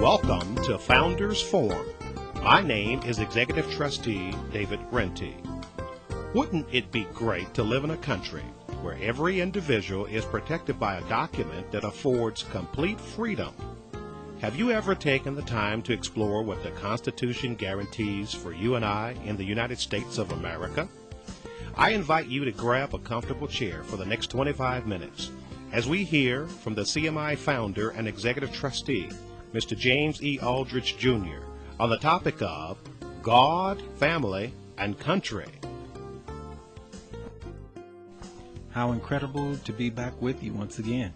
Welcome to Founders Forum. My name is Executive Trustee David Renty. Wouldn't it be great to live in a country where every individual is protected by a document that affords complete freedom? Have you ever taken the time to explore what the Constitution guarantees for you and I in the United States of America? I invite you to grab a comfortable chair for the next 25 minutes as we hear from the CMI founder and executive trustee, Mr. James E. Aldrich Jr., on the topic of God, family, and country. How incredible to be back with you once again.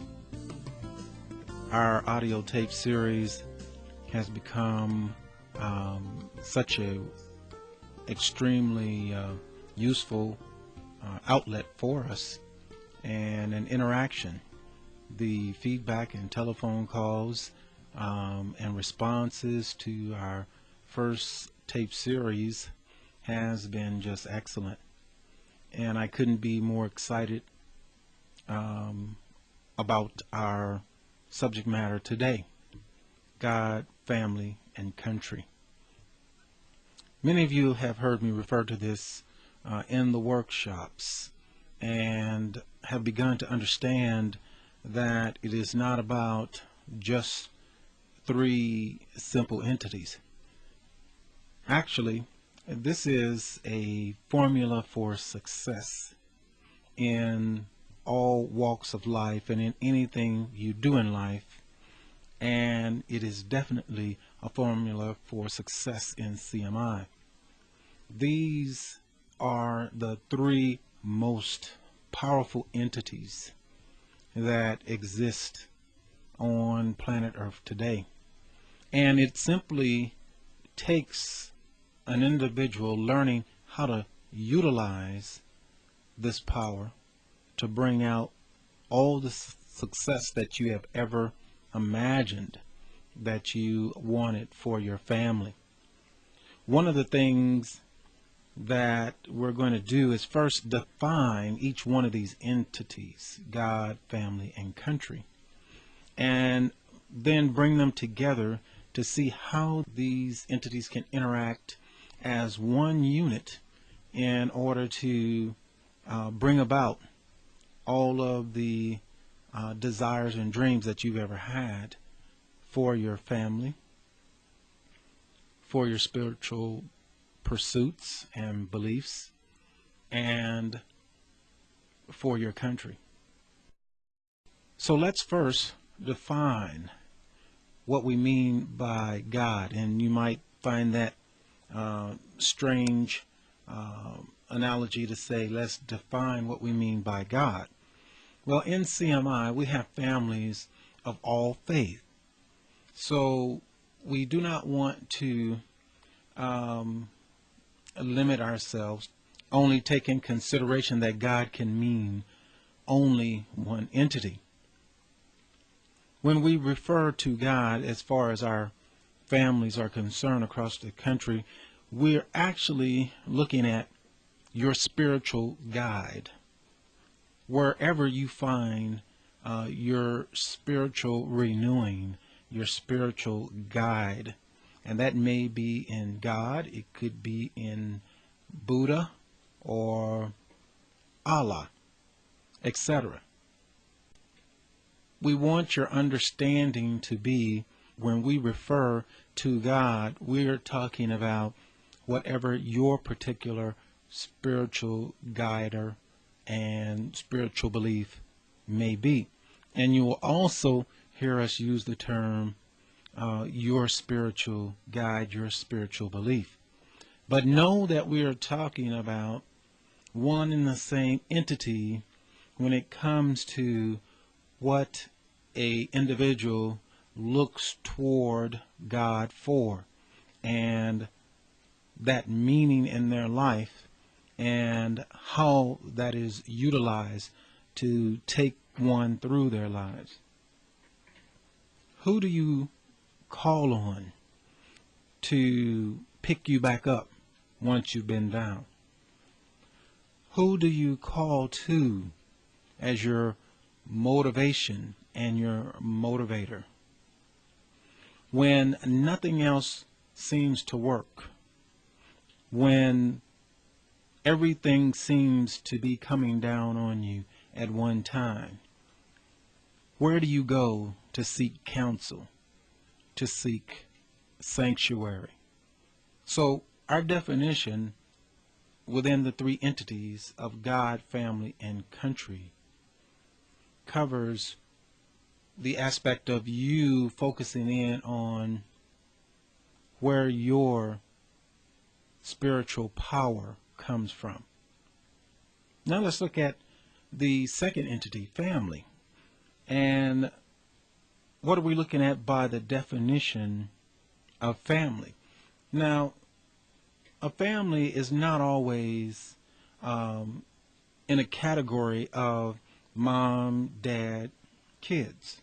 Our audio tape series has become such a extremely useful outlet for us and an interaction. The feedback and telephone calls and responses to our first tape series has been just excellent, and I couldn't be more excited about our subject matter today: God, family, and country. Many of you have heard me refer to this in the workshops and have begun to understand that it is not about just three simple entities. Actually, this is a formula for success in all walks of life and in anything you do in life, and it is definitely a formula for success in CMI. These are the three most powerful entities that exist on planet Earth today, and it simply takes an individual learning how to utilize this power to bring out all the success that you have ever imagined that you wanted for your family. One of the things that we're going to do is first define each one of these entities: God, family, and country, and then bring them together to see how these entities can interact as one unit in order to bring about all of the desires and dreams that you've ever had for your family, for your spiritual pursuits and beliefs, and for your country. So let's first define what we mean by God, and you might find that strange analogy to say, let's define what we mean by God. Well, in CMI, we have families of all faith. So we do not want to limit ourselves, only take in consideration that God can mean only one entity. When we refer to God as far as our families are concerned across the country, we're actually looking at your spiritual guide. Wherever you find your spiritual renewing, your spiritual guide, and that may be in God, it could be in Buddha or Allah, etc. We want your understanding to be, when we refer to God, we're talking about whatever your particular spiritual guide and spiritual belief may be. And you will also hear us use the term your spiritual guide, your spiritual belief. But know that we are talking about one and the same entity when it comes to what a individual looks toward God for, and that meaning in their life, and how that is utilized to take one through their lives. Who do you call on to pick you back up once you've been down? Who do you call to as your motivation and your motivator? when nothing else seems to work, when everything seems to be coming down on you at one time, where do you go to seek counsel, to seek sanctuary? So our definition within the three entities of God, family, and country covers the aspect of you focusing in on where your spiritual power comes from. Now let's look at the second entity, family. And what are we looking at by the definition of family? Now, a family is not always in a category of mom, dad, kids.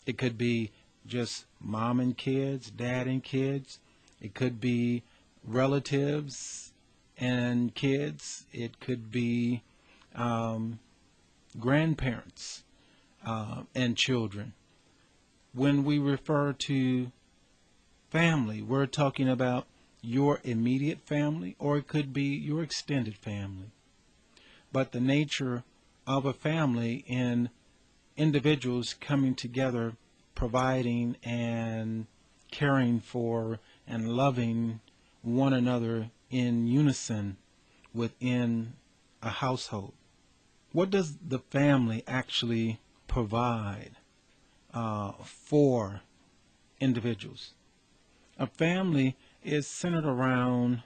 It could be just mom and kids, dad and kids. It could be relatives and kids. It could be grandparents and children. When we refer to family, we're talking about your immediate family, or it could be your extended family. But the nature of a family in individuals coming together, providing and caring for and loving one another in unison within a household. What does the family actually provide for individuals? A family is centered around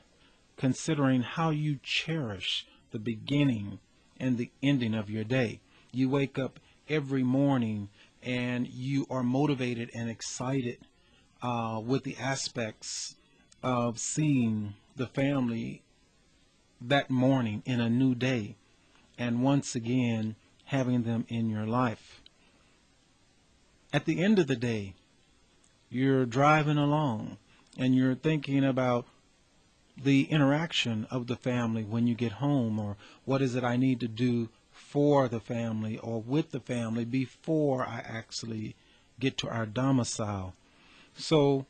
considering how you cherish the beginning and the ending of your day. You wake up every morning and you are motivated and excited with the aspects of seeing the family that morning in a new day, and once again having them in your life. At the end of the day, you're driving along and you're thinking about the interaction of the family when you get home, or what is it I need to do for the family or with the family before I actually get to our domicile. So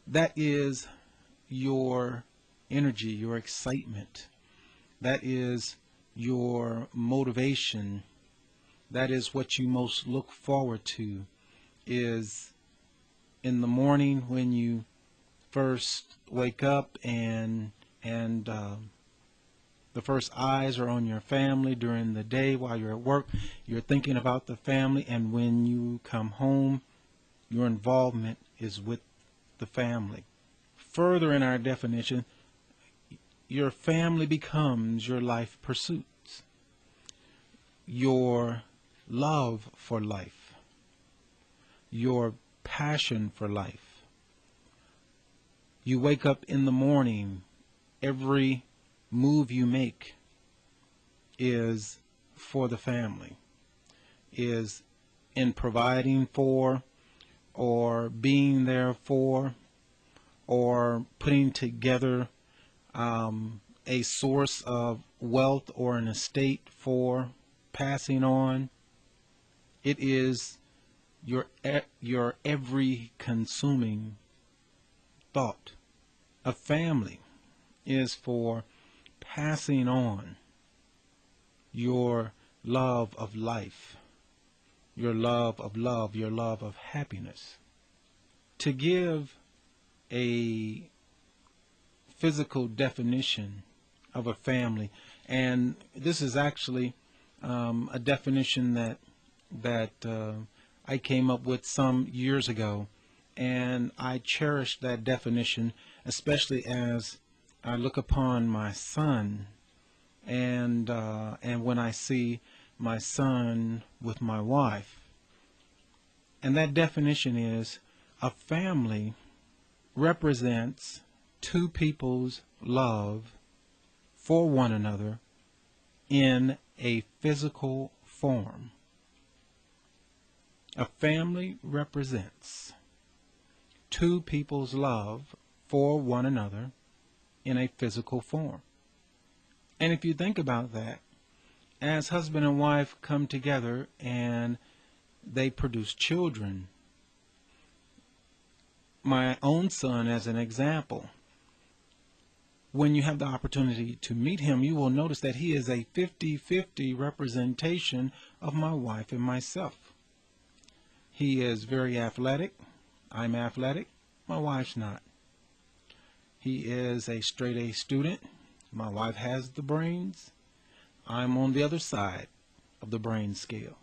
that is your energy, your excitement. That is your motivation. That is what you most look forward to, is in the morning when you first wake up and the first eyes are on your family. During the day while you're at work, you're thinking about the family, and when you come home, your involvement is with the family. Further in our definition, your family becomes your life pursuits, your love for life, your passion for life. You wake up in the morning, every move you make is for the family, is in providing for, or being there for, or putting together a source of wealth or an estate for passing on. It is your every consuming thought. A family is for passing on your love of life, your love of love, your love of happiness. To give a physical definition of a family, and this is actually a definition that I came up with some years ago, and I cherish that definition, especially as I look upon my son, and when I see my son with my wife. And that definition is: a family represents two people's love for one another in a physical form. A family represents two people's love for one another in a physical form. And if you think about that, as husband and wife come together and they produce children, my own son as an example. When you have the opportunity to meet him, you will notice that he is a 50-50 representation of my wife and myself. He is very athletic. I'm athletic. My wife's not. He is a straight A student. My wife has the brains. I'm on the other side of the brain scale.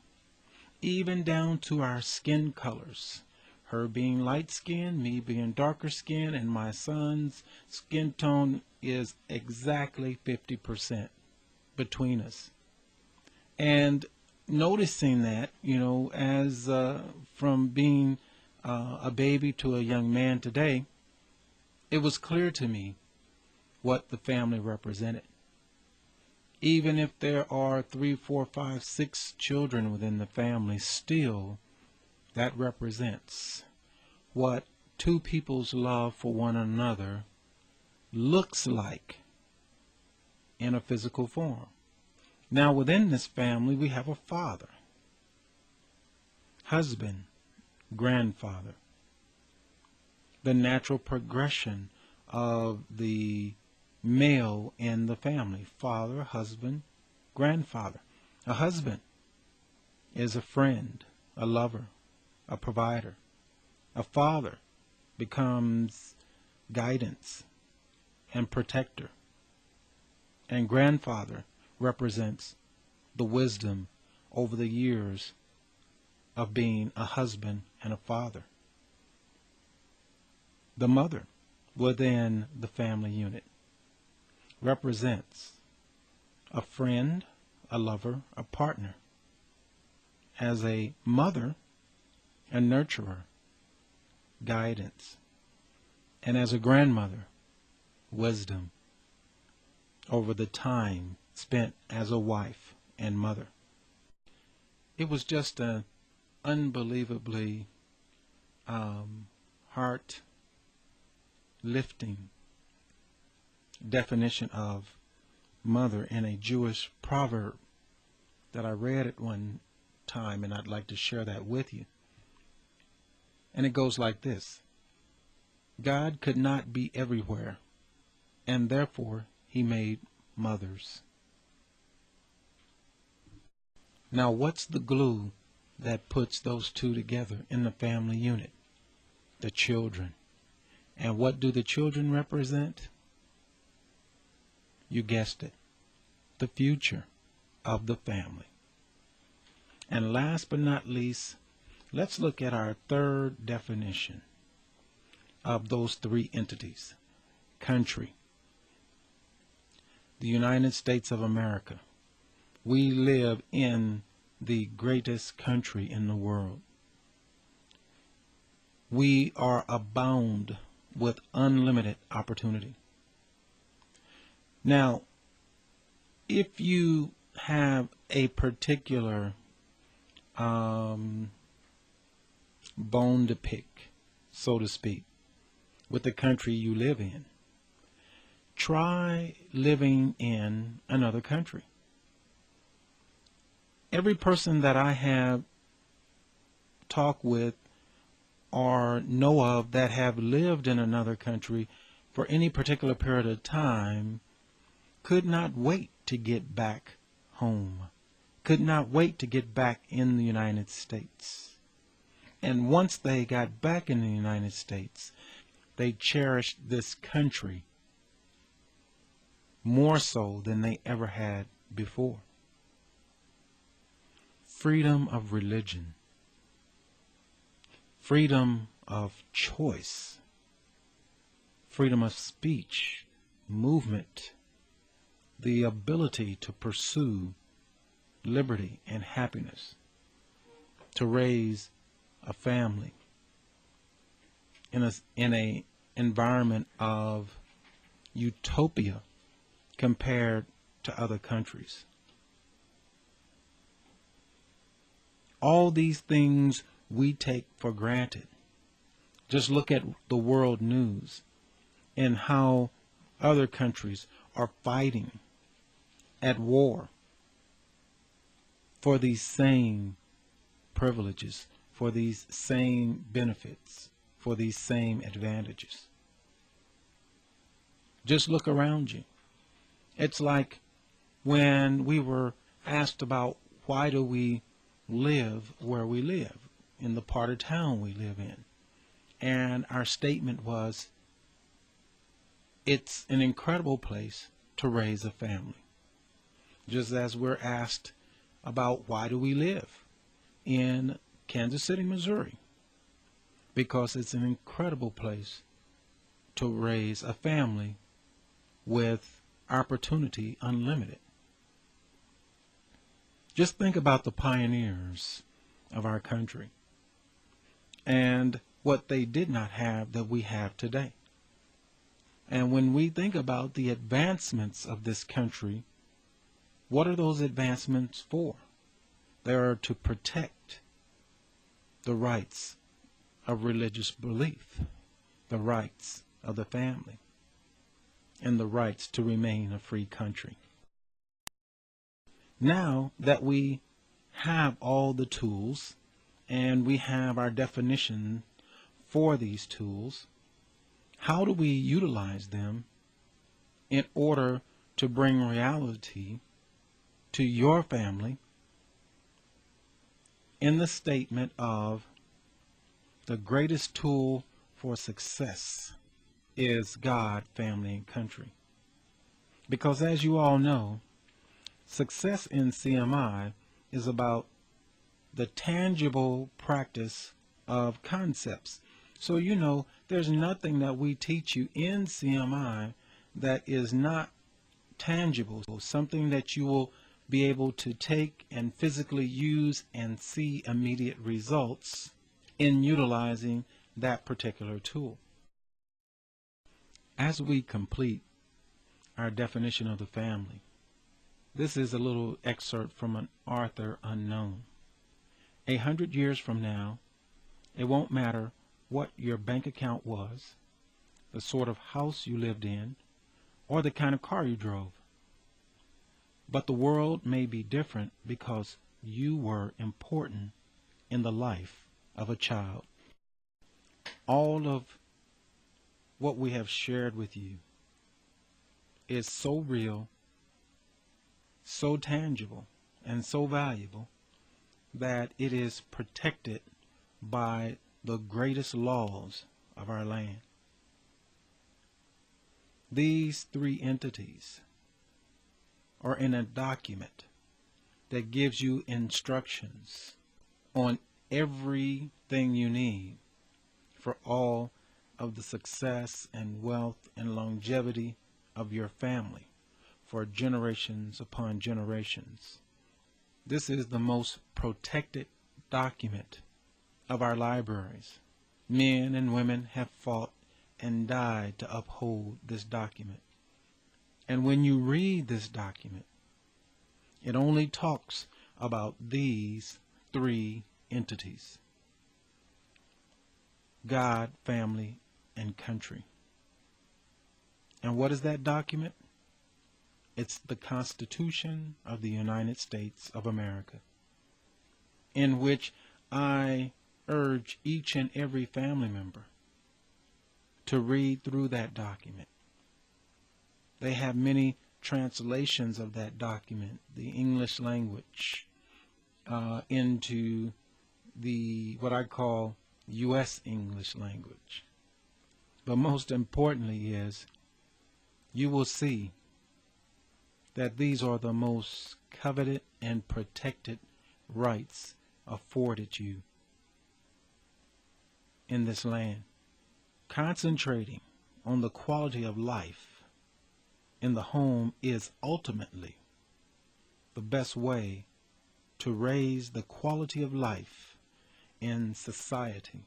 Even down to our skin colors. Her being light skinned, me being darker skinned, and my son's skin tone is exactly 50% between us. And noticing that, as from being a baby to a young man today, it was clear to me what the family represented. Even if there are 3, 4, 5, 6 children within the family, still that represents what two people's love for one another looks like in a physical form. Now, within this family, we have a father, husband, grandfather. The natural progression of the male in the family: father, husband, grandfather. A husband is a friend, a lover, a provider. A father becomes guidance and protector. And grandfather represents the wisdom over the years of being a husband and a father. The mother within the family unit represents a friend, a lover, a partner. As a mother, a nurturer, guidance. And as a grandmother, wisdom over the time spent as a wife and mother. It was just an unbelievably heart-lifting definition of mother in a Jewish proverb that I read at one time, and I'd like to share that with you. And it goes like this: God could not be everywhere, and therefore he made mothers. Now, what's the glue that puts those two together in the family unit? The children. And what do the children represent? You guessed it, the future of the family. And last but not least, let's look at our third definition of those three entities. Country. The United States of America. We live in the greatest country in the world. We are abound with unlimited opportunity. Now, if you have a particular bone to pick, so to speak, with the country you live in, try living in another country. Every person that I have talked with or know of that have lived in another country for any particular period of time could not wait to get back home, could not wait to get back in the United States. And once they got back in the United States, they cherished this country more so than they ever had before. Freedom of religion, freedom of choice, freedom of speech, movement, the ability to pursue liberty and happiness, to raise a family in a environment of utopia compared to other countries. All these things we take for granted. Just look at the world news and how other countries are fighting at war for these same privileges, for these same benefits, for these same advantages. Just look around you. It's like when we were asked about why do we live where we live, in the part of town we live in. And our statement was, it's an incredible place to raise a family. Just as we're asked about why do we live in Kansas City, Missouri, because it's an incredible place to raise a family with opportunity unlimited. Just think about the pioneers of our country and what they did not have that we have today. And when we think about the advancements of this country, what are those advancements for? They are to protect the rights of religious belief, the rights of the family, and the rights to remain a free country. Now that we have all the tools and we have our definition for these tools, how do we utilize them in order to bring reality to your family in the statement of the greatest tool for success is God, family, and country? Because as you all know, success in CMI is about the tangible practice of concepts. So you know, there's nothing that we teach you in CMI that is not tangible, something that you will be able to take and physically use and see immediate results in utilizing that particular tool. As we complete our definition of the family, this is a little excerpt from an author unknown. 100 years from now, it won't matter what your bank account was, the sort of house you lived in, or the kind of car you drove. But the world may be different because you were important in the life of a child. All of what we have shared with you is so real, so tangible, and so valuable that it is protected by the greatest laws of our land. These three entities are in a document that gives you instructions on everything you need for all of the success and wealth and longevity of your family for generations upon generations. This is the most protected document of our libraries. Men and women have fought and died to uphold this document. And when you read this document, it only talks about these three entities: God, family, and country. And what is that document? It's the Constitution of the United States of America, in which I urge each and every family member to read through that document. They have many translations of that document, the English language, into the what I call U.S. English language. But most importantly is, you will see that these are the most coveted and protected rights afforded you in this land. Concentrating on the quality of life in the home is ultimately the best way to raise the quality of life in society.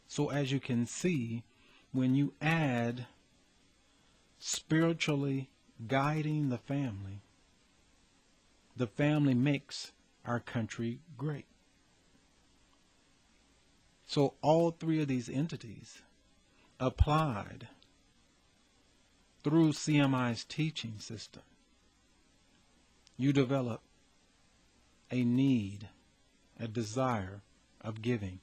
So as you can see, when you add spiritually guiding the family makes our country great. So all three of these entities applied through CMI's teaching system, you develop a need, a desire of giving.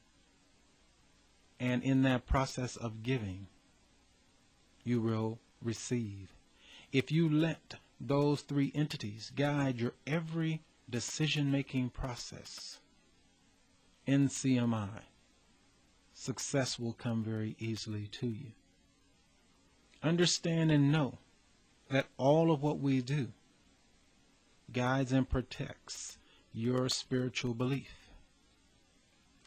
And in that process of giving, you will receive. If you let those three entities guide your every decision-making process in CMI, success will come very easily to you. Understand and know that all of what we do guides and protects your spiritual belief,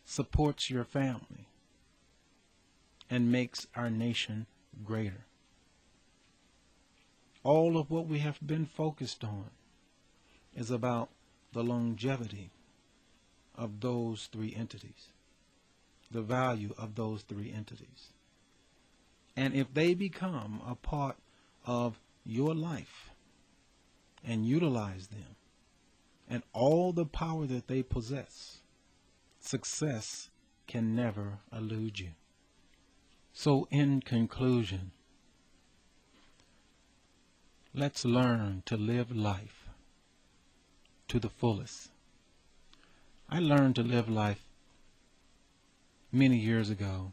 supports your family, and makes our nation greater. All of what we have been focused on is about the longevity of those three entities, the value of those three entities. And if they become a part of your life and utilize them and all the power that they possess, success can never elude you. So in conclusion, let's learn to live life to the fullest. I learned to live life many years ago.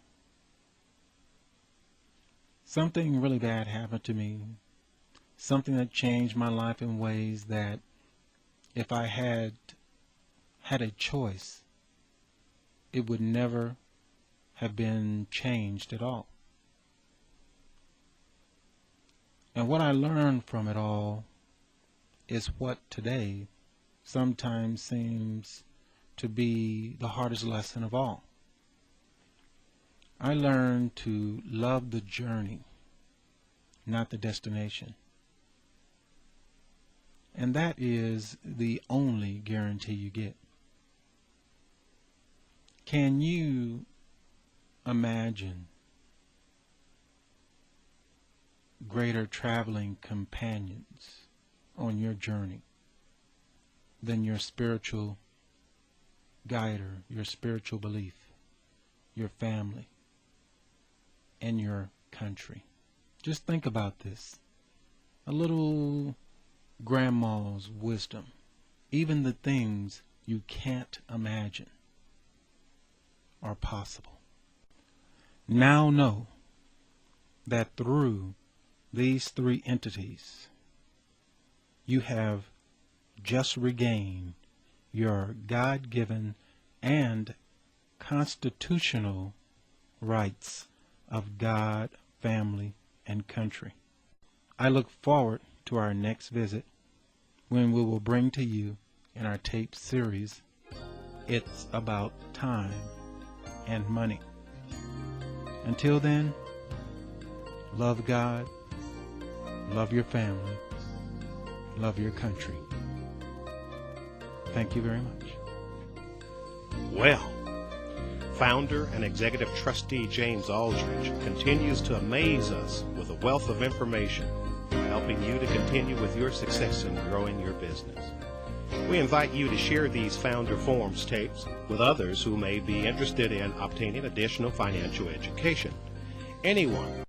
Something really bad happened to me, something that changed my life in ways that if I had a choice, it would never have been changed at all. And what I learned from it all is what today sometimes seems to be the hardest lesson of all. I learned to love the journey, not the destination. And that is the only guarantee you get. Can you imagine greater traveling companions on your journey than your spiritual guider, your spiritual belief, your family, and your country? Just think about this. A little grandma's wisdom. Even the things you can't imagine are possible. Now know that through these three entities, you have just regained your God-given and constitutional rights of God, family, and country. I look forward to our next visit when we will bring to you in our tape series, It's About Time and Money. Until then, love God, love your family, love your country. Thank you very much. Well, founder and executive trustee James Aldridge continues to amaze us with a wealth of information, helping you to continue with your success in growing your business. We invite you to share these Founder Forums tapes with others who may be interested in obtaining additional financial education. Anyone